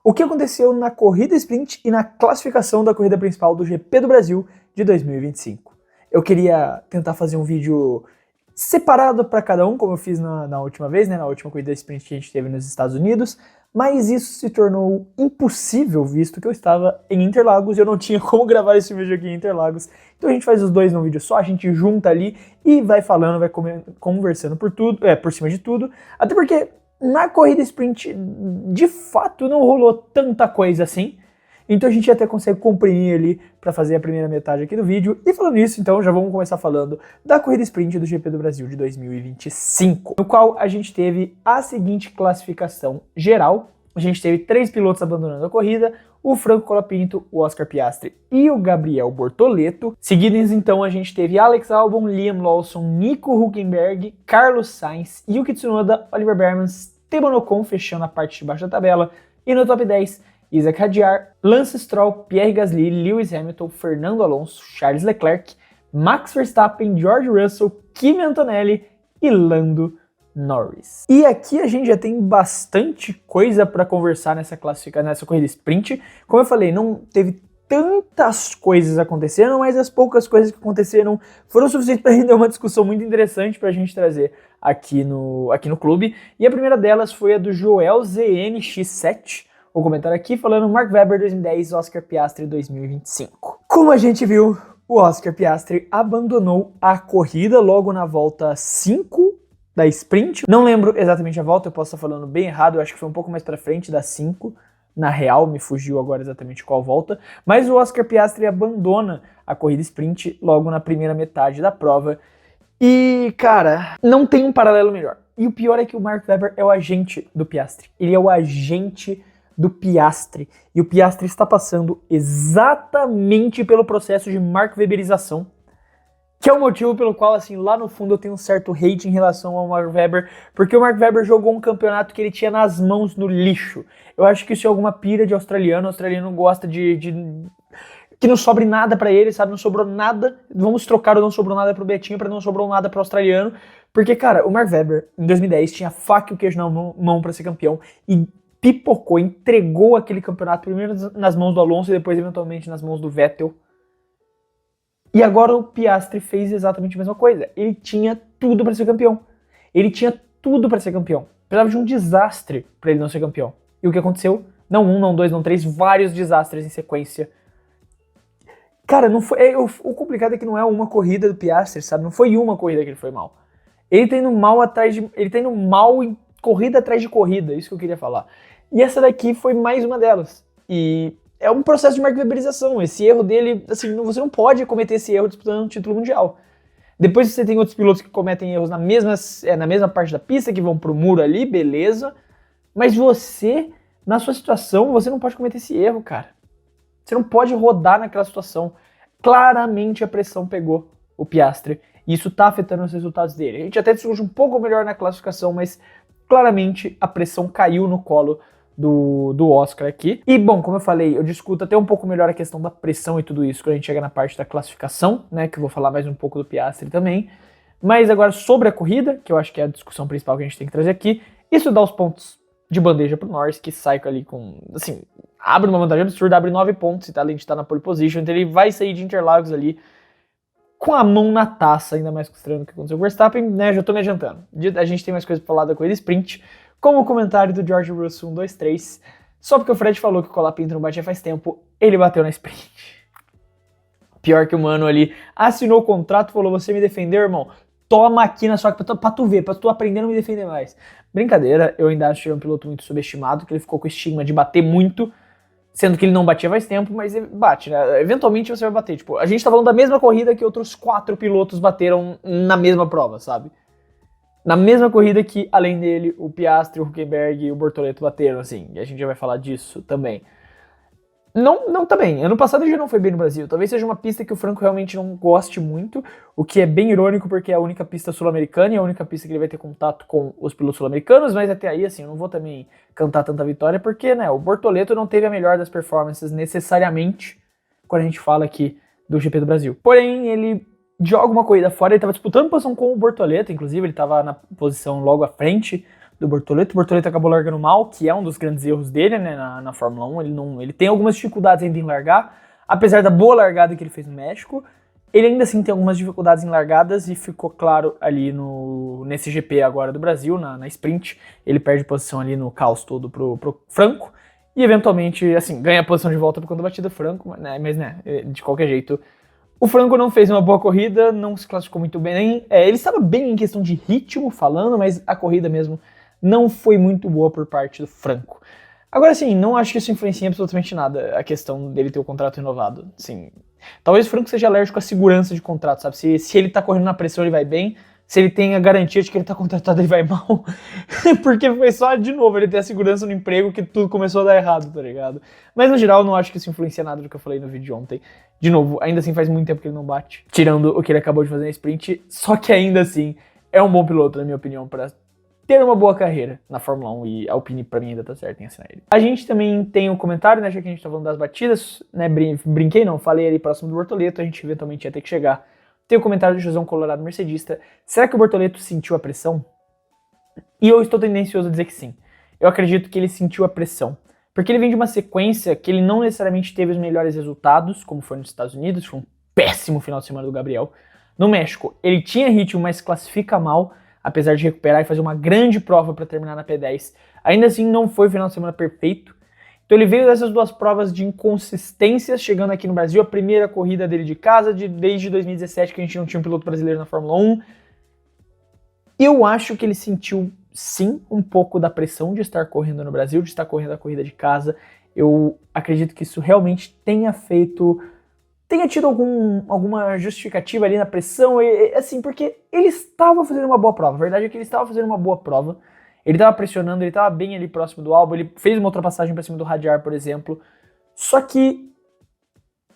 o que aconteceu na corrida sprint e na classificação da corrida principal do GP do Brasil de 2025. Eu queria tentar fazer um vídeo separado para cada um, como eu fiz na última vez, né, na última corrida sprint que a gente teve nos Estados Unidos, mas isso se tornou impossível, visto que eu estava em Interlagos e eu não tinha como gravar esse vídeo aqui em Interlagos. Então a gente faz os dois num vídeo só, a gente junta ali e vai falando, vai conversando por cima de tudo, até porque na corrida sprint, de fato, não rolou tanta coisa assim, então a gente até consegue comprimir ali para fazer a primeira metade aqui do vídeo. E falando nisso, então, já vamos começar falando da corrida sprint do GP do Brasil de 2025, no qual a gente teve a seguinte classificação geral. A gente teve 3 pilotos abandonando a corrida, o Franco Colapinto, o Oscar Piastri e o Gabriel Bortoleto. Seguidos, então, a gente teve Alex Albon, Liam Lawson, Nico Hülkenberg, Carlos Sainz, Yuki Tsunoda, Oliver Bärmann, Esteban Ocon fechando a parte de baixo da tabela. E no top 10, Isack Hadjar, Lance Stroll, Pierre Gasly, Lewis Hamilton, Fernando Alonso, Charles Leclerc, Max Verstappen, George Russell, Kimi Antonelli e Lando Norris. E aqui a gente já tem bastante coisa para conversar nessa corrida sprint. Como eu falei, não teve tantas coisas acontecendo, mas as poucas coisas que aconteceram foram suficientes para render uma discussão muito interessante para a gente trazer aqui no clube. E a primeira delas foi a do Joel ZNX7, o comentário aqui falando Mark Webber 2010, Oscar Piastri 2025. Como a gente viu, o Oscar Piastri abandonou a corrida logo na volta 5 da sprint. Não lembro exatamente a volta, eu posso estar falando bem errado, eu acho que foi um pouco mais pra frente da 5. Na real, me fugiu agora exatamente qual volta. Mas o Oscar Piastri abandona a corrida sprint logo na primeira metade da prova. E, cara, não tem um paralelo melhor. E o pior é que o Mark Webber é o agente do Piastri. Ele é o agente do Piastri. E o Piastri está passando exatamente pelo processo de Mark Weberização, que é o motivo pelo qual, assim, lá no fundo eu tenho um certo hate em relação ao Mark Webber, porque o Mark Webber jogou um campeonato que ele tinha nas mãos no lixo. Eu acho que isso é alguma pira de australiano. O australiano gosta de que não sobre nada pra ele, sabe? Não sobrou nada. Vamos trocar o não sobrou nada pro Betinho pra não sobrou nada pro australiano. Porque, cara, o Mark Webber, em 2010, tinha a faca e o queijo na mão pra ser campeão e pipocou, entregou aquele campeonato primeiro nas mãos do Alonso e depois, eventualmente, nas mãos do Vettel. E agora o Piastri fez exatamente a mesma coisa. Ele tinha tudo pra ser campeão. Ele tinha tudo pra ser campeão. Precisava de um desastre pra ele não ser campeão. E o que aconteceu? Não um, não dois, não três, vários desastres em sequência. Cara, não foi, o complicado é que não é uma corrida do Piastri, sabe? Não foi uma corrida que ele foi mal. Ele tá indo mal em corrida atrás de corrida, isso que eu queria falar. E essa daqui foi mais uma delas. E é um processo de Mark Weberização. Esse erro dele, assim, você não pode cometer esse erro disputando um título mundial. Depois você tem outros pilotos que cometem erros na mesma parte da pista, que vão pro muro ali, beleza. Mas você, na sua situação, você não pode cometer esse erro, cara. Você não pode rodar naquela situação. Claramente a pressão pegou o Piastri. E isso tá afetando os resultados dele. A gente até discute um pouco melhor na classificação, mas claramente a pressão caiu no colo do Oscar aqui. E, bom, como eu falei, eu discuto até um pouco melhor a questão da pressão e tudo isso quando a gente chega na parte da classificação, né, que eu vou falar mais um pouco do Piastri também. Mas agora sobre a corrida, que eu acho que é a discussão principal que a gente tem que trazer aqui, isso dá os pontos de bandeja pro Norris, que sai ali com, assim, abre uma vantagem absurda, abre 9 pontos, e tá, além de estar na pole position, então ele vai sair de Interlagos ali com a mão na taça, ainda mais considerando o que aconteceu com o Verstappen, né, já tô me adiantando. A gente tem mais coisa pra falar da corrida sprint, como o comentário do George Russell 123, só porque o Fred falou que o Colapinto não batia faz tempo, ele bateu na sprint. Pior que o mano ali assinou o contrato, falou, você me defendeu, irmão? Toma aqui na sua pra tu ver, pra tu aprender a não me defender mais. Brincadeira, eu ainda acho que ele é um piloto muito subestimado, que ele ficou com o estigma de bater muito, sendo que ele não batia faz tempo, mas ele bate, né? Eventualmente você vai bater. Tipo, a gente tá falando da mesma corrida que outros 4 pilotos bateram na mesma prova, sabe? Na mesma corrida que, além dele, o Piastri, o Hülkenberg e o Bortoleto bateram, assim. E a gente já vai falar disso também. Não tá bem. Ano passado ele já não foi bem no Brasil. Talvez seja uma pista que o Franco realmente não goste muito, o que é bem irônico porque é a única pista sul-americana e a única pista que ele vai ter contato com os pilotos sul-americanos, mas até aí, assim, eu não vou também cantar tanta vitória porque, né, o Bortoleto não teve a melhor das performances necessariamente quando a gente fala aqui do GP do Brasil. Porém, ele joga uma corrida fora, ele estava disputando posição com o Bortoleto, inclusive ele estava na posição logo à frente do Bortoleto. O Bortoleto acabou largando mal, que é um dos grandes erros dele, né, na Fórmula 1. Ele tem algumas dificuldades ainda em largar, apesar da boa largada que ele fez no México. Ele ainda assim tem algumas dificuldades em largadas e ficou claro ali nesse GP agora do Brasil, na sprint. Ele perde posição ali no caos todo pro Franco e eventualmente, assim, ganha a posição de volta por conta da batida do Franco, mas de qualquer jeito. O Franco não fez uma boa corrida, não se classificou muito bem. Ele estava bem em questão de ritmo falando, mas a corrida mesmo não foi muito boa por parte do Franco. Agora sim, não acho que isso influencia absolutamente nada, a questão dele ter o contrato renovado. Sim, talvez o Franco seja alérgico à segurança de contrato, sabe? Se ele tá correndo na pressão, ele vai bem. Se ele tem a garantia de que ele tá contratado, ele vai mal. Porque foi só, de novo, ele ter a segurança no emprego que tudo começou a dar errado, tá ligado? Mas, no geral, eu não acho que isso influencia nada do que eu falei no vídeo de ontem. De novo, ainda assim faz muito tempo que ele não bate, tirando o que ele acabou de fazer na sprint. Só que ainda assim, é um bom piloto, na minha opinião, para ter uma boa carreira na Fórmula 1, e a Alpine pra mim ainda tá certa em assinar ele. A gente também tem um comentário, né, já que a gente tá falando das batidas, né, brinquei não, falei ali próximo do Bortoleto, a gente eventualmente ia ter que chegar. Tem o comentário do Josão Colorado Mercedista: será que o Bortoleto sentiu a pressão? E eu estou tendencioso a dizer que sim. Eu acredito que ele sentiu a pressão, porque ele vem de uma sequência que ele não necessariamente teve os melhores resultados, como foi nos Estados Unidos, foi um péssimo final de semana do Gabriel. No México, ele tinha ritmo, mas classifica mal, apesar de recuperar e fazer uma grande prova para terminar na P10. Ainda assim, não foi o final de semana perfeito. Então ele veio dessas duas provas de inconsistências, chegando aqui no Brasil, a primeira corrida dele de casa, desde 2017, que a gente não tinha um piloto brasileiro na Fórmula 1. Eu acho que ele sentiu, sim, um pouco da pressão de estar correndo no Brasil, de estar correndo a corrida de casa. Eu acredito que isso realmente tenha tido alguma justificativa ali na pressão, assim, porque ele estava fazendo uma boa prova. A verdade é que ele estava fazendo uma boa prova. Ele estava pressionando, ele estava bem ali próximo do álbum, ele fez uma ultrapassagem para cima do Hadjar, por exemplo. Só que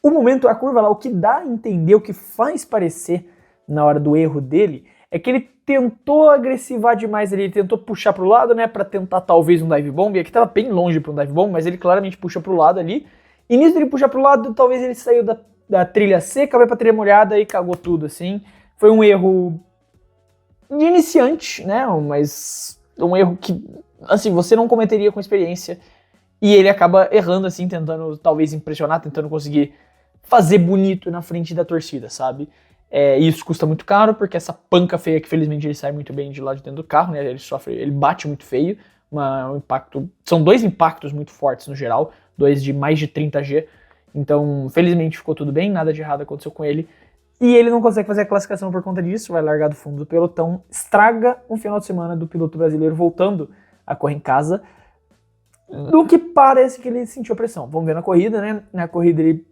o momento, a curva lá, o que dá a entender, o que faz parecer na hora do erro dele, é que ele tentou agressivar demais ali, ele tentou puxar pro lado, né, para tentar talvez um dive bomb. E aqui tava bem longe para um dive bomb, mas ele claramente puxa pro lado ali. E nisso ele puxa pro lado, talvez ele saiu da trilha seca, vai pra trilha molhada e cagou tudo, assim. Foi um erro de iniciante, né, mas um erro que, assim, você não cometeria com experiência. E ele acaba errando, assim, tentando talvez impressionar, tentando conseguir fazer bonito na frente da torcida, sabe? E isso custa muito caro, porque essa panca feia, que felizmente ele sai muito bem de lá de dentro do carro, né? Ele bate muito feio, um impacto. São dois impactos muito fortes no geral, dois de mais de 30 G. Então, felizmente ficou tudo bem, nada de errado aconteceu com ele. E ele não consegue fazer a classificação por conta disso, vai largar do fundo do pelotão, estraga um final de semana do piloto brasileiro voltando a correr em casa, do que parece que ele sentiu a pressão. Vamos ver na corrida, né? Na corrida ele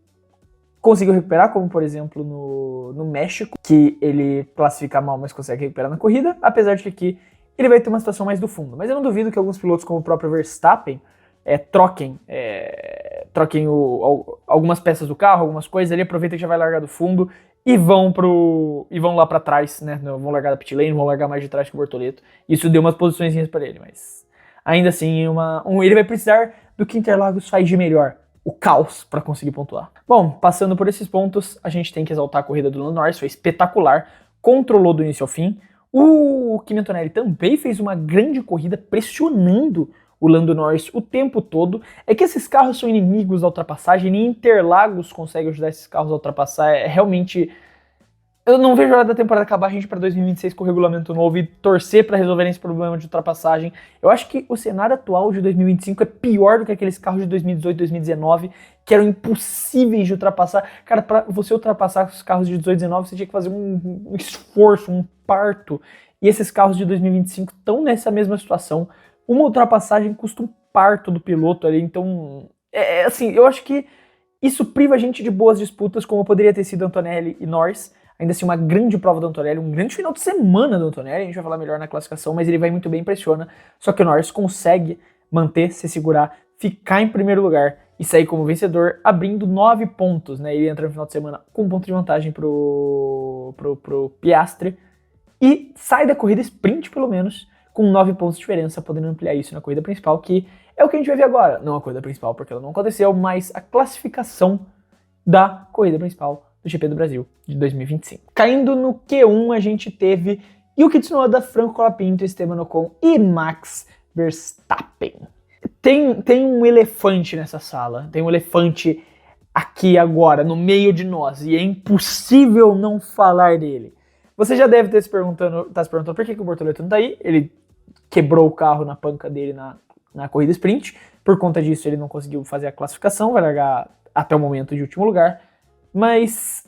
conseguiu recuperar, como por exemplo no México, que ele classifica mal, mas consegue recuperar na corrida, apesar de que aqui ele vai ter uma situação mais do fundo. Mas eu não duvido que alguns pilotos, como o próprio Verstappen, troquem algumas peças do carro, algumas coisas, ele aproveita que já vai largar do fundo e vão lá pra trás, né? Vão largar da pit lane, vão largar mais de trás que o Bortoleto. Isso deu umas posiçõezinhas pra ele, mas ainda assim ele vai precisar do que Interlagos faz de melhor: o caos, para conseguir pontuar. Bom, passando por esses pontos, a gente tem que exaltar a corrida do Lando Norris, foi espetacular, controlou do início ao fim. O Kimi Antonelli também fez uma grande corrida, pressionando o Lando Norris o tempo todo. É que esses carros são inimigos da ultrapassagem, nem Interlagos consegue ajudar esses carros a ultrapassar. Realmente, eu não vejo a hora da temporada acabar, a gente para 2026 com o regulamento novo e torcer para resolverem esse problema de ultrapassagem. Eu acho que o cenário atual de 2025 é pior do que aqueles carros de 2018, 2019, que eram impossíveis de ultrapassar. Cara, para você ultrapassar os carros de 18, 19, você tinha que fazer um esforço, um parto. E esses carros de 2025 estão nessa mesma situação. Uma ultrapassagem custa um parto do piloto ali, então, assim, eu acho que isso priva a gente de boas disputas, como poderia ter sido Antonelli e Norris. Ainda assim, uma grande prova do Antonelli, um grande final de semana do Antonelli, a gente vai falar melhor na classificação, mas ele vai muito bem, impressiona. Só que o Norris consegue manter, se segurar, ficar em primeiro lugar e sair como vencedor, abrindo 9 pontos, né? Ele entra no final de semana com um ponto de vantagem pro Piastri e sai da corrida sprint, pelo menos, com 9 pontos de diferença, podendo ampliar isso na corrida principal, que é o que a gente vai ver agora. Não a corrida principal, porque ela não aconteceu, mas a classificação da corrida principal do GP do Brasil de 2025. Caindo no Q1, a gente teve Yuki Tsunoda, Franco Colapinto, Esteban Ocon e Max Verstappen. Tem um elefante nessa sala, tem um elefante aqui agora, no meio de nós, e é impossível não falar dele. Você já deve estar se perguntando por que o Bortoleto não tá aí. Ele quebrou o carro na panca dele na corrida sprint, por conta disso ele não conseguiu fazer a classificação, vai largar até o momento de último lugar, mas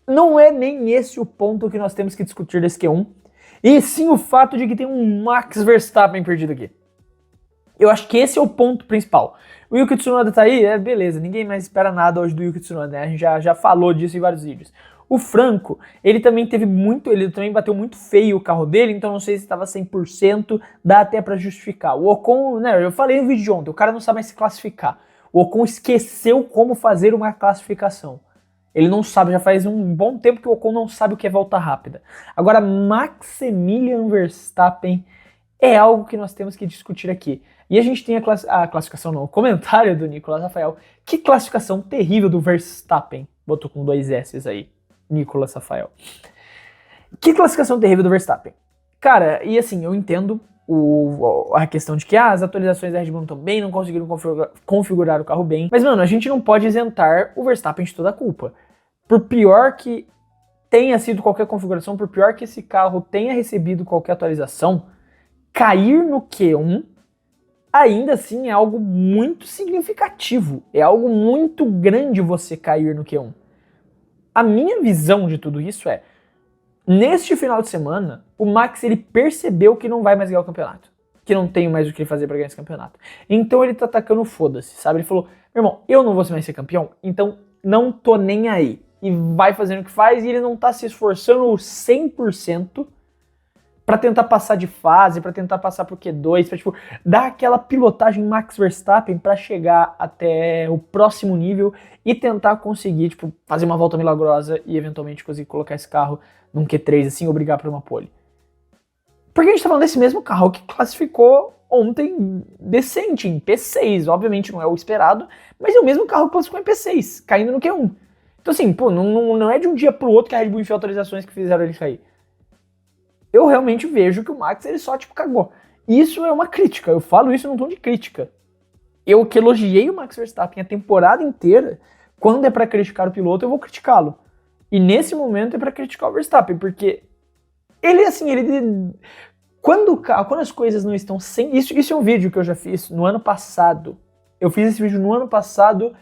não é nem esse o ponto que nós temos que discutir desse Q1, e sim o fato de que tem um Max Verstappen perdido aqui. Eu acho que esse é o ponto principal. O Yuki Tsunoda tá aí, beleza, ninguém mais espera nada hoje do Yuki Tsunoda, né? A gente já falou disso em vários vídeos. O Franco, ele também bateu muito feio o carro dele, então não sei se estava 100%, dá até pra justificar. O Ocon, né, eu falei no vídeo de ontem, o cara não sabe mais se classificar. O Ocon esqueceu como fazer uma classificação. Ele não sabe, já faz um bom tempo que o Ocon não sabe o que é volta rápida. Agora, Maximilian Verstappen é algo que nós temos que discutir aqui. E a gente tem a classificação, não, o comentário do Nicolas Rafael. Que classificação terrível do Verstappen. Botou com 2 S's aí, Nicolas Rafael. Que classificação terrível do Verstappen. Cara, e assim, eu entendo a questão de que as atualizações da Red Bull não estão bem, não conseguiram configurar o carro bem. Mas, mano, a gente não pode isentar o Verstappen de toda a culpa. Por pior que tenha sido qualquer configuração, por pior que esse carro tenha recebido qualquer atualização, cair no Q1 ainda assim é algo muito significativo. É algo muito grande você cair no Q1. A minha visão de tudo isso é, neste final de semana, o Max ele percebeu que não vai mais ganhar o campeonato. Que não tem mais o que fazer pra ganhar esse campeonato. Então ele tá atacando foda-se, sabe? Ele falou, meu irmão, eu não vou mais ser campeão, então não tô nem aí. E vai fazendo o que faz, e ele não tá se esforçando 100% pra tentar passar de fase, pra tentar passar pro Q2, pra tipo, dar aquela pilotagem Max Verstappen pra chegar até o próximo nível e tentar conseguir, tipo, fazer uma volta milagrosa e eventualmente conseguir colocar esse carro num Q3, assim, ou brigar por uma pole. Porque a gente tá falando desse mesmo carro que classificou ontem decente, em P6, obviamente não é o esperado, mas é o mesmo carro que classificou em P6, caindo no Q1. Então assim, pô, não é de um dia pro outro que a Red Bull enfiou atualizações que fizeram ele cair. Eu realmente vejo que o Max, ele só, tipo, cagou. Isso é uma crítica, eu falo isso num tom de crítica. Eu que elogiei o Max Verstappen a temporada inteira, quando é pra criticar o piloto, eu vou criticá-lo. E nesse momento é pra criticar o Verstappen, porque ele, assim, quando as coisas não estão sem... Isso é um vídeo que eu já fiz no ano passado. Eu fiz esse vídeo no ano passado,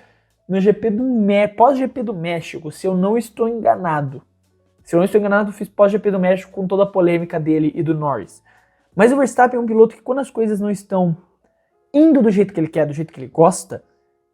no pós-GP do México, se eu não estou enganado. Se eu não estou enganado, eu fiz pós-GP do México com toda a polêmica dele e do Norris. Mas o Verstappen é um piloto que quando as coisas não estão indo do jeito que ele quer, do jeito que ele gosta,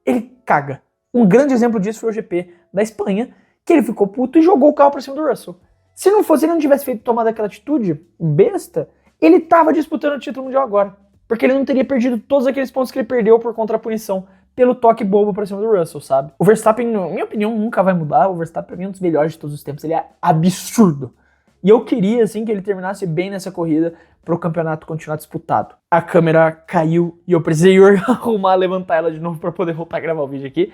ele caga. Um grande exemplo disso foi o GP da Espanha, que ele ficou puto e jogou o carro pra cima do Russell. Se ele não tivesse tomado aquela atitude besta, ele tava disputando o título mundial agora. Porque ele não teria perdido todos aqueles pontos que ele perdeu por contra a punição pelo toque bobo pra cima do Russell, sabe? O Verstappen, na minha opinião, nunca vai mudar. O Verstappen é um dos melhores de todos os tempos. Ele é absurdo. E eu queria, assim, que ele terminasse bem nessa corrida pro campeonato continuar disputado. A câmera caiu e eu precisei arrumar, levantar ela de novo pra poder voltar a gravar o vídeo aqui.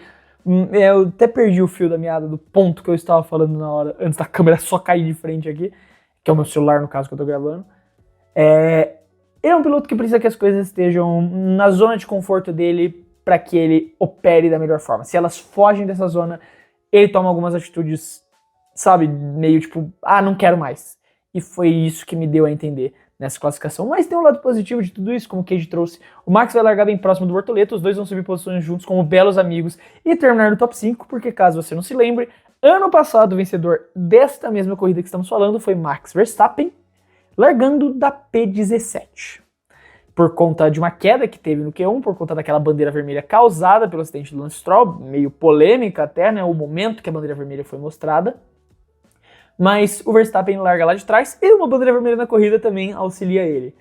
Eu até perdi o fio da meada do ponto que eu estava falando na hora, antes da câmera só cair de frente aqui, que é o meu celular, no caso, que eu tô gravando. Ele é um piloto que precisa que as coisas estejam na zona de conforto dele para que ele opere da melhor forma. Se elas fogem dessa zona, ele toma algumas atitudes, sabe, meio tipo, não quero mais. E foi isso que me deu a entender nessa classificação. Mas tem um lado positivo de tudo isso, como o Cade trouxe. O Max vai largar bem próximo do Bortoleto, os dois vão subir posições juntos como belos amigos e terminar no top 5, porque caso você não se lembre, ano passado o vencedor desta mesma corrida que estamos falando foi Max Verstappen, largando da P17. Por conta de uma queda que teve no Q1, por conta daquela bandeira vermelha causada pelo acidente do Lance Stroll, meio polêmica até, né, o momento que a bandeira vermelha foi mostrada. Mas o Verstappen larga lá de trás e uma bandeira vermelha na corrida também auxilia ele.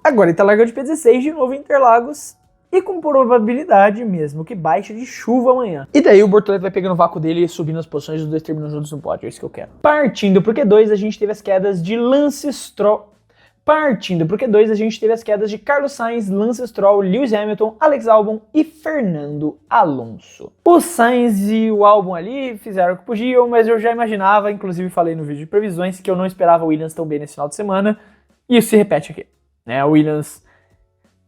Agora ele tá largando de P16 de novo em Interlagos e com probabilidade mesmo que baixe de chuva amanhã. E daí o Bortoleto vai pegando o vácuo dele e subindo as posições, os dois terminam juntos no pódio, é isso que eu quero. Partindo pro Q2, a gente teve as quedas de Lance Stroll, Partindo para o Q2, a gente teve as quedas de Carlos Sainz, Lance Stroll, Lewis Hamilton, Alex Albon e Fernando Alonso. O Sainz e o Albon ali fizeram o que podiam, mas eu já imaginava, inclusive falei no vídeo de previsões, que eu não esperava o Williams tão bem nesse final de semana, e isso se repete aqui. Né? O Williams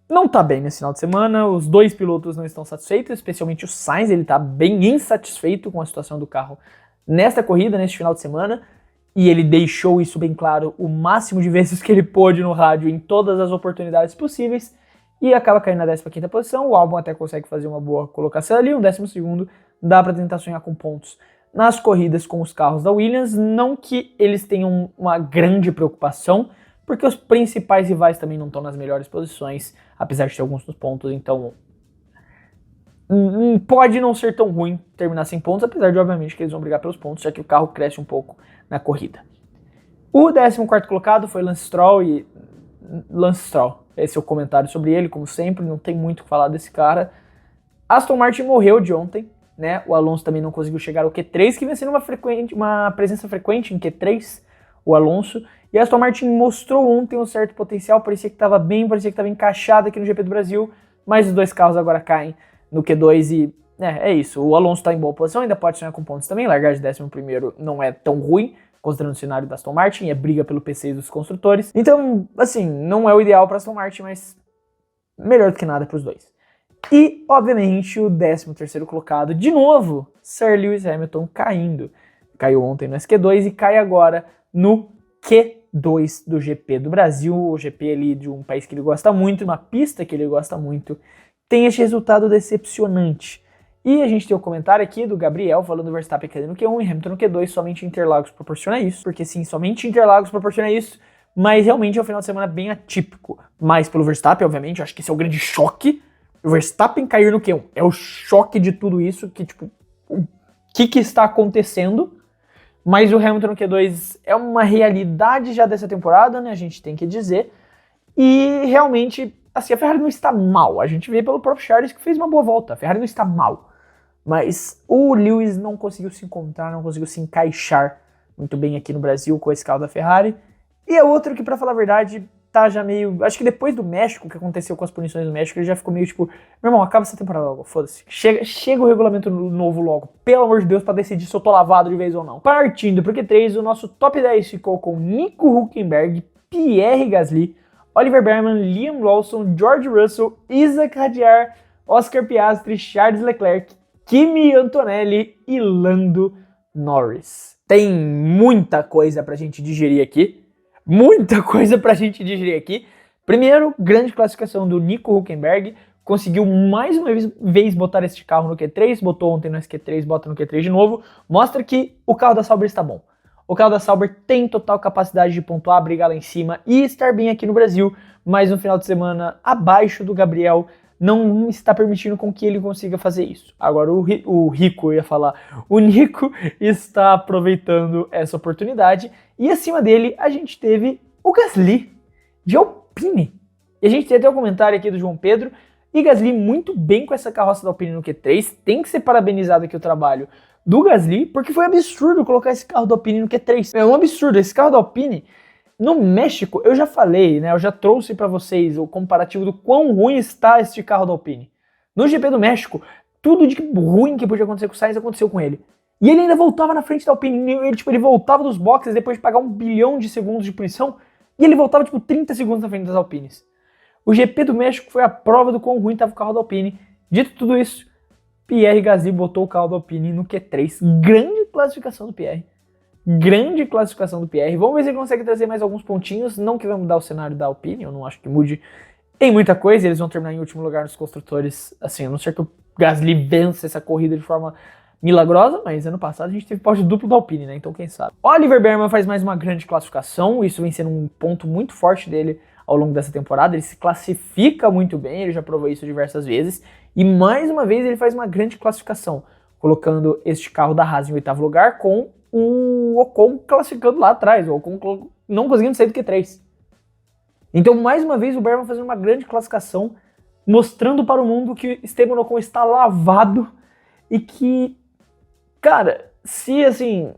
não tá bem nesse final de semana, os dois pilotos não estão satisfeitos, especialmente o Sainz, ele tá bem insatisfeito com a situação do carro nesta corrida, neste final de semana, e ele deixou isso bem claro o máximo de vezes que ele pôde no rádio em todas as oportunidades possíveis e acaba caindo na 15ª posição. O Albon até consegue fazer uma boa colocação ali, um 12º, dá para tentar sonhar com pontos nas corridas com os carros da Williams, não que eles tenham uma grande preocupação, porque os principais rivais também não estão nas melhores posições, apesar de ter alguns dos pontos, então pode não ser tão ruim terminar sem pontos, apesar de, obviamente, que eles vão brigar pelos pontos, já que o carro cresce um pouco na corrida. O 14º colocado foi Lance Stroll, e Lance Stroll, esse é o comentário sobre ele, como sempre, não tem muito o que falar desse cara. Aston Martin morreu de ontem, né? O Alonso também não conseguiu chegar ao Q3, que vem sendo uma presença frequente em Q3, o Alonso. E a Aston Martin mostrou ontem um certo potencial, parecia que estava bem, parecia que estava encaixado aqui no GP do Brasil, mas os dois carros agora caem no Q2 e é isso. O Alonso está em boa posição, ainda pode sonhar com pontos também, largar de 11º não é tão ruim, considerando o cenário da Aston Martin, é briga pelo P6 dos construtores. Então, assim, não é o ideal para Aston Martin, mas melhor do que nada para os dois. E, obviamente, o 13º colocado, de novo, Sir Lewis Hamilton caindo. Caiu ontem no Q2 e cai agora no Q2 do GP do Brasil, o GP ali de um país que ele gosta muito, uma pista que ele gosta muito, tem este resultado decepcionante. E a gente tem o comentário aqui do Gabriel falando do Verstappen caindo no Q1 e Hamilton no Q2, somente Interlagos proporciona isso, porque sim, somente Interlagos proporciona isso, mas realmente é um final de semana bem atípico. Mais pelo Verstappen, obviamente, eu acho que esse é o grande choque, o Verstappen cair no Q1, é o choque de tudo isso, que tipo, o que está acontecendo, mas o Hamilton no Q2 é uma realidade já dessa temporada, né, a gente tem que dizer, e realmente, assim, a Ferrari não está mal, a gente vê pelo próprio Charles que fez uma boa volta, a Ferrari não está mal. Mas o Lewis não conseguiu se encontrar, não conseguiu se encaixar muito bem aqui no Brasil com esse carro da Ferrari. E é outro que, pra falar a verdade, tá já meio... Acho que depois do México, o que aconteceu com as punições do México, ele já ficou meio tipo... Meu irmão, acaba essa temporada logo, foda-se. Chega o regulamento novo logo, pelo amor de Deus, pra decidir se eu tô lavado de vez ou não. Partindo pro Q3, o nosso top 10 ficou com Nico Hülkenberg, Pierre Gasly, Oliver Bearman, Liam Lawson, George Russell, Isaac Hadjar, Oscar Piastri, Charles Leclerc, Kimi Antonelli e Lando Norris. Tem muita coisa pra gente digerir aqui. Muita coisa pra gente digerir aqui. Primeiro, grande classificação do Nico Hülkenberg. Conseguiu mais uma vez botar este carro no Q3. Botou ontem no Q3, bota no Q3 de novo. Mostra que o carro da Sauber está bom. O carro da Sauber tem total capacidade de pontuar, brigar lá em cima e estar bem aqui no Brasil. Mas no final de semana, abaixo do Gabriel, não está permitindo com que ele consiga fazer isso. Agora o Nico está aproveitando essa oportunidade e acima dele a gente teve o Gasly de Alpine. E a gente tem até um comentário aqui do João Pedro, e Gasly muito bem com essa carroça da Alpine no Q3, tem que ser parabenizado aqui o trabalho do Gasly, porque foi absurdo colocar esse carro da Alpine no Q3. É um absurdo, esse carro da Alpine... No México, eu já falei, né, eu já trouxe para vocês o comparativo do quão ruim está este carro da Alpine. No GP do México, tudo de ruim que podia acontecer com o Sainz aconteceu com ele. E ele ainda voltava na frente da Alpine, ele voltava dos boxes depois de pagar 1 bilhão de segundos de punição, e ele voltava 30 segundos na frente das Alpines. O GP do México foi a prova do quão ruim estava o carro da Alpine. Dito tudo isso, Pierre Gasly botou o carro da Alpine no Q3. Grande classificação do Pierre. Grande classificação do Pierre. Vamos ver se ele consegue trazer mais alguns pontinhos. Não que vai mudar o cenário da Alpine, eu não acho que mude em muita coisa. Eles vão terminar em último lugar nos construtores, assim, a não ser que o Gasly vença essa corrida de forma milagrosa, mas ano passado a gente teve pódio duplo da Alpine, né? Então quem sabe. Oliver Bearman faz mais uma grande classificação, isso vem sendo um ponto muito forte dele ao longo dessa temporada. Ele se classifica muito bem, ele já provou isso diversas vezes, e mais uma vez ele faz uma grande classificação, colocando este carro da Haas em 8º lugar com o Ocon classificando lá atrás, o Ocon não conseguindo sair do Q3. Então, mais uma vez, o Bearman fazendo uma grande classificação, mostrando para o mundo que Esteban Ocon está lavado e que, cara, se assim,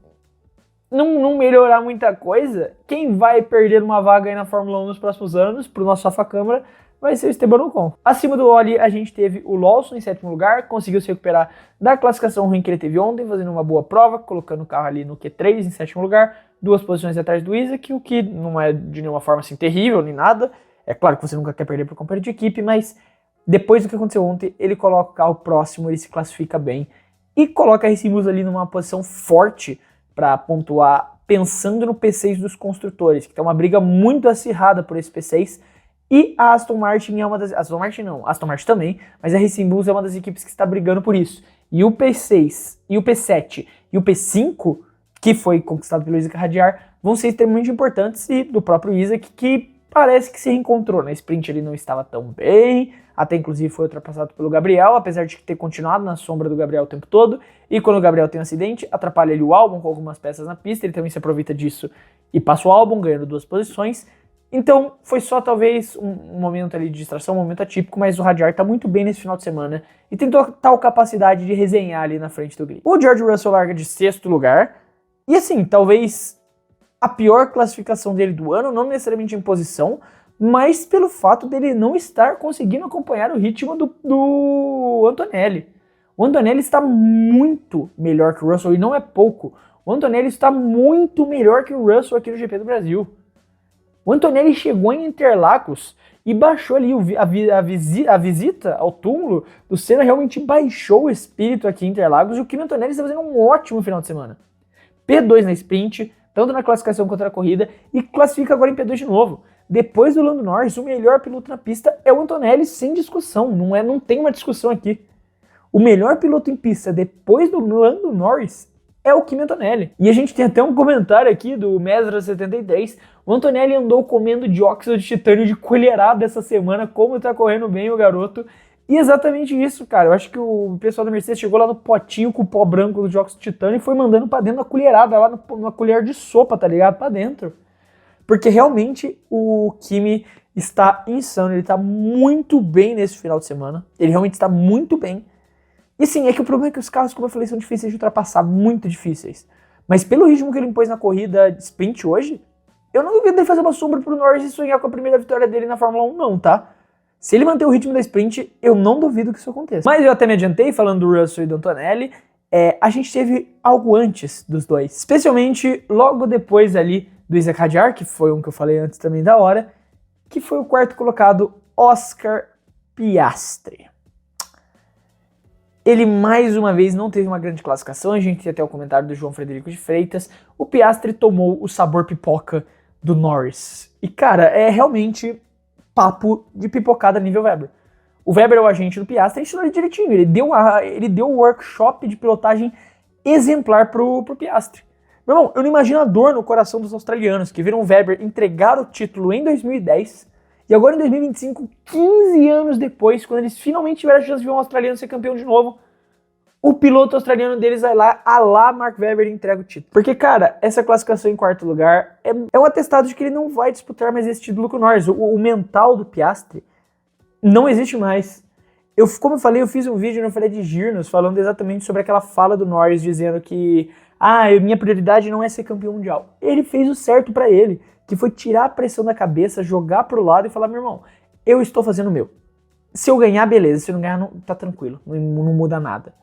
não melhorar muita coisa, quem vai perder uma vaga aí na Fórmula 1 nos próximos anos, pro nosso Safa Câmara, vai ser o Esteban Ocon. Acima do Oli, a gente teve o Lawson em 7º lugar, conseguiu se recuperar da classificação ruim que ele teve ontem, fazendo uma boa prova, colocando o carro ali no Q3 em 7º lugar, 2 posições atrás do Isaac, o que não é de nenhuma forma assim terrível, nem nada. É claro que você nunca quer perder para o companheiro de equipe, mas depois do que aconteceu ontem, ele coloca o carro próximo, ele se classifica bem e coloca a Racing Bulls ali numa posição forte para pontuar, pensando no P6 dos construtores, que tem uma briga muito acirrada por esse P6. E a Aston Martin é uma das... Aston Martin também, mas a Racing Bulls é uma das equipes que está brigando por isso. E o P6, e o P7 e o P5, que foi conquistado pelo Isaac Hadjar, vão ser extremamente importantes, e do próprio Isaac, que parece que se reencontrou. Na sprint ele não estava tão bem, até inclusive foi ultrapassado pelo Gabriel, apesar de ter continuado na sombra do Gabriel o tempo todo, e quando o Gabriel tem um acidente, atrapalha ele o Albon com algumas peças na pista, ele também se aproveita disso e passa o Albon, ganhando 2 posições. Então, foi só talvez um momento ali de distração, um momento atípico, mas o Hadjar tá muito bem nesse final de semana e tem total capacidade de resenhar ali na frente do grid. O George Russell larga de 6º lugar, e assim, talvez a pior classificação dele do ano, não necessariamente em posição, mas pelo fato dele não estar conseguindo acompanhar o ritmo do Antonelli. O Antonelli está muito melhor que o Russell, e não é pouco. O Antonelli está muito melhor que o Russell aqui no GP do Brasil. O Antonelli chegou em Interlagos e baixou ali a visita ao túmulo do Senna, realmente baixou o espírito aqui em Interlagos, e o Kimi Antonelli está fazendo um ótimo final de semana. P2 na sprint, tanto na classificação quanto na corrida, e classifica agora em P2 de novo. Depois do Lando Norris, o melhor piloto na pista é o Antonelli, sem discussão, não tem uma discussão aqui. O melhor piloto em pista depois do Lando Norris é o Kimi Antonelli. E a gente tem até um comentário aqui do Mesra73. O Antonelli andou comendo dióxido de titânio de colherada essa semana, como tá correndo bem o garoto. E exatamente isso, cara. Eu acho que o pessoal da Mercedes chegou lá no potinho com o pó branco do dióxido de titânio e foi mandando pra dentro da colherada, lá numa colher de sopa, tá ligado? Pra dentro. Porque realmente o Kimi está insano, ele tá muito bem nesse final de semana. Ele realmente está muito bem. E sim, é que o problema é que os carros, como eu falei, são difíceis de ultrapassar, muito difíceis. Mas pelo ritmo que ele impôs na corrida de sprint hoje, eu não duvido dele fazer uma sombra pro Norris e sonhar com a primeira vitória dele na Fórmula 1 não, tá? Se ele manter o ritmo da sprint, eu não duvido que isso aconteça. Mas eu até me adiantei falando do Russell e do Antonelli. A gente teve algo antes dos dois, especialmente logo depois ali do Isaac Hadjar, que foi um que eu falei antes também da hora, que foi o 4º colocado, Oscar Piastri. Ele mais uma vez não teve uma grande classificação, a gente tem até o comentário do João Frederico de Freitas. O Piastri tomou o sabor pipoca do Norris. E cara, é realmente papo de pipocada nível Weber. O Weber é o agente do Piastri, ensinou ele direitinho, ele deu o workshop de pilotagem exemplar pro Piastri. Meu irmão, eu não imagino a dor no coração dos australianos que viram o Weber entregar o título em 2010 e agora em 2025, 15 anos depois, quando eles finalmente tiveram a chance de ver um australiano ser campeão de novo, o piloto australiano deles vai lá, a lá Mark Webber, e entrega o título. Porque, cara, essa classificação em 4º lugar é um atestado de que ele não vai disputar mais esse título com o Norris. O mental do Piastri não existe mais. Como eu falei, eu fiz um vídeo no Fred Girnos falando exatamente sobre aquela fala do Norris, dizendo que minha prioridade não é ser campeão mundial. Ele fez o certo pra ele, que foi tirar a pressão da cabeça, jogar pro lado e falar, meu irmão, eu estou fazendo o meu. Se eu ganhar, beleza. Se eu não ganhar, tá tranquilo. Não muda nada.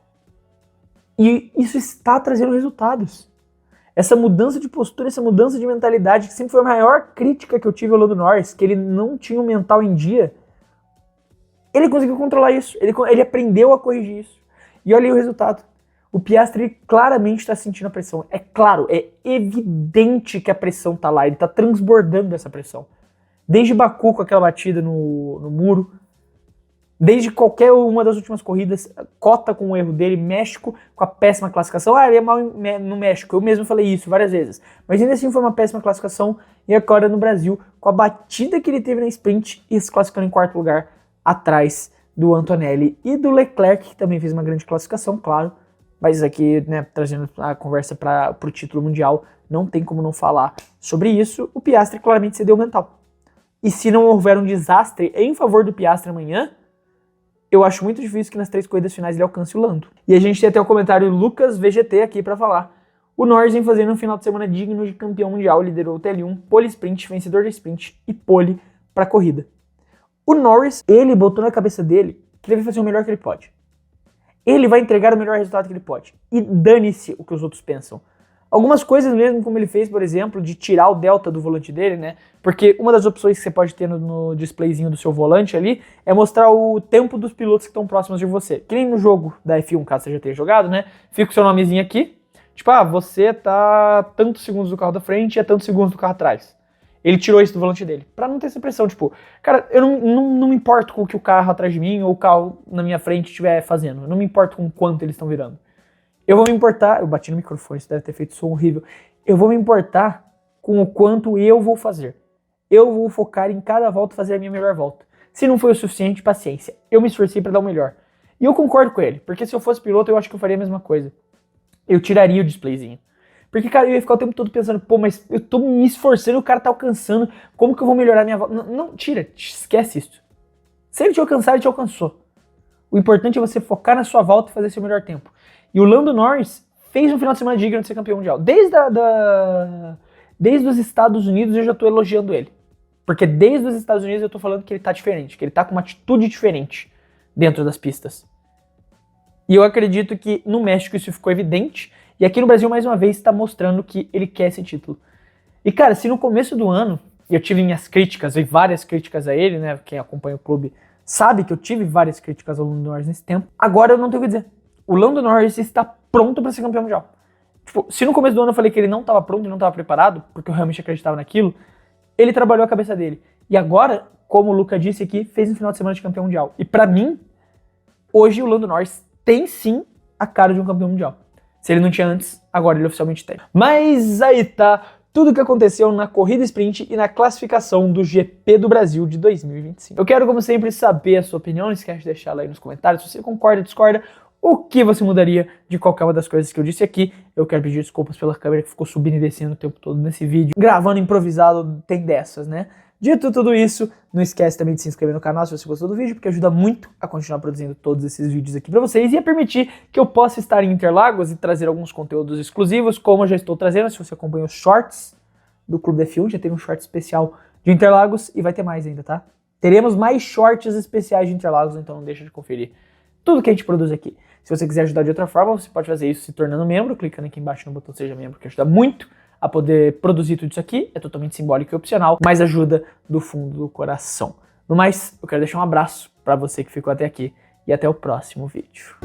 E isso está trazendo resultados. Essa mudança de postura, essa mudança de mentalidade, que sempre foi a maior crítica que eu tive ao Lando Norris, que ele não tinha um mental em dia, ele conseguiu controlar isso. Ele aprendeu a corrigir isso. E olha aí o resultado. O Piastri claramente está sentindo a pressão. É claro, é evidente que a pressão está lá. Ele está transbordando essa pressão. Desde Baku com aquela batida no muro, desde qualquer uma das últimas corridas, Cota com o erro dele, México com a péssima classificação. Ele é mal no México, eu mesmo falei isso várias vezes. Mas ainda assim foi uma péssima classificação. E agora no Brasil, com a batida que ele teve na sprint e se classificando em 4º lugar, atrás do Antonelli e do Leclerc, que também fez uma grande classificação, claro. Mas aqui, né, trazendo a conversa para o título mundial, não tem como não falar sobre isso. O Piastri claramente cedeu o mental. E se não houver um desastre em favor do Piastri amanhã, eu acho muito difícil que nas 3 corridas finais ele alcance o Lando. E a gente tem até o comentário Lucas VGT aqui para falar. O Norris vem fazendo um final de semana digno de campeão mundial, liderou o TL1, pole sprint, vencedor da sprint e pole para corrida. O Norris, ele botou na cabeça dele que ele vai fazer o melhor que ele pode. Ele vai entregar o melhor resultado que ele pode. E dane-se o que os outros pensam. Algumas coisas mesmo, como ele fez, por exemplo, de tirar o delta do volante dele, né? Porque uma das opções que você pode ter no displayzinho do seu volante ali é mostrar o tempo dos pilotos que estão próximos de você. Que nem no jogo da F1, caso você já tenha jogado, né? Fica o seu nomezinho aqui. Tipo, você tá tantos segundos do carro da frente e tantos segundos do carro atrás. Ele tirou isso do volante dele, pra não ter essa pressão, tipo, cara, eu não me importo com o que o carro atrás de mim ou o carro na minha frente estiver fazendo, eu não me importo com quanto eles estão virando. Eu vou me importar, eu bati no microfone, isso deve ter feito som horrível, eu vou me importar com o quanto eu vou fazer. Eu vou focar em cada volta fazer a minha melhor volta. Se não foi o suficiente, paciência, eu me esforcei pra dar o melhor. E eu concordo com ele, porque se eu fosse piloto eu acho que eu faria a mesma coisa. Eu tiraria o displayzinho. Porque, cara, eu ia ficar o tempo todo pensando, pô, mas eu tô me esforçando e o cara tá alcançando, como que eu vou melhorar minha volta? Não, tira, esquece isso. Se ele te alcançar, ele te alcançou. O importante é você focar na sua volta e fazer seu melhor tempo. E o Lando Norris fez um final de semana digno de ser campeão mundial. Desde os Estados Unidos eu já tô elogiando ele. Porque desde os Estados Unidos eu tô falando que ele tá diferente, que ele tá com uma atitude diferente dentro das pistas. E eu acredito que no México isso ficou evidente. E aqui no Brasil, mais uma vez, está mostrando que ele quer esse título. E, cara, se no começo do ano eu tive minhas críticas, e várias críticas a ele, né? Quem acompanha o clube sabe que eu tive várias críticas ao Lando Norris nesse tempo. Agora eu não tenho o que dizer. O Lando Norris está pronto para ser campeão mundial. Tipo, se no começo do ano eu falei que ele não estava pronto e não estava preparado, porque eu realmente acreditava naquilo, ele trabalhou a cabeça dele. E agora, como o Luca disse aqui, fez um final de semana de campeão mundial. E pra mim, hoje o Lando Norris tem sim a cara de um campeão mundial. Se ele não tinha antes, agora ele oficialmente tem. Mas aí tá tudo o que aconteceu na corrida sprint e na classificação do GP do Brasil de 2025. Eu quero, como sempre, saber a sua opinião. Não esquece de deixar ela aí nos comentários. Se você concorda, discorda, o que você mudaria de qualquer uma das coisas que eu disse aqui. Eu quero pedir desculpas pela câmera que ficou subindo e descendo o tempo todo nesse vídeo. Gravando improvisado tem dessas, né? Dito tudo isso, não esquece também de se inscrever no canal se você gostou do vídeo, porque ajuda muito a continuar produzindo todos esses vídeos aqui pra vocês e a permitir que eu possa estar em Interlagos e trazer alguns conteúdos exclusivos, como eu já estou trazendo. Se você acompanha os shorts do Clube da F1, já teve um short especial de Interlagos e vai ter mais ainda, tá? Teremos mais shorts especiais de Interlagos, então não deixa de conferir tudo que a gente produz aqui. Se você quiser ajudar de outra forma, você pode fazer isso se tornando membro, clicando aqui embaixo no botão Seja Membro, que ajuda muito a poder produzir tudo isso aqui. É totalmente simbólico e opcional, mas ajuda do fundo do coração. No mais, eu quero deixar um abraço para você que ficou até aqui e até o próximo vídeo.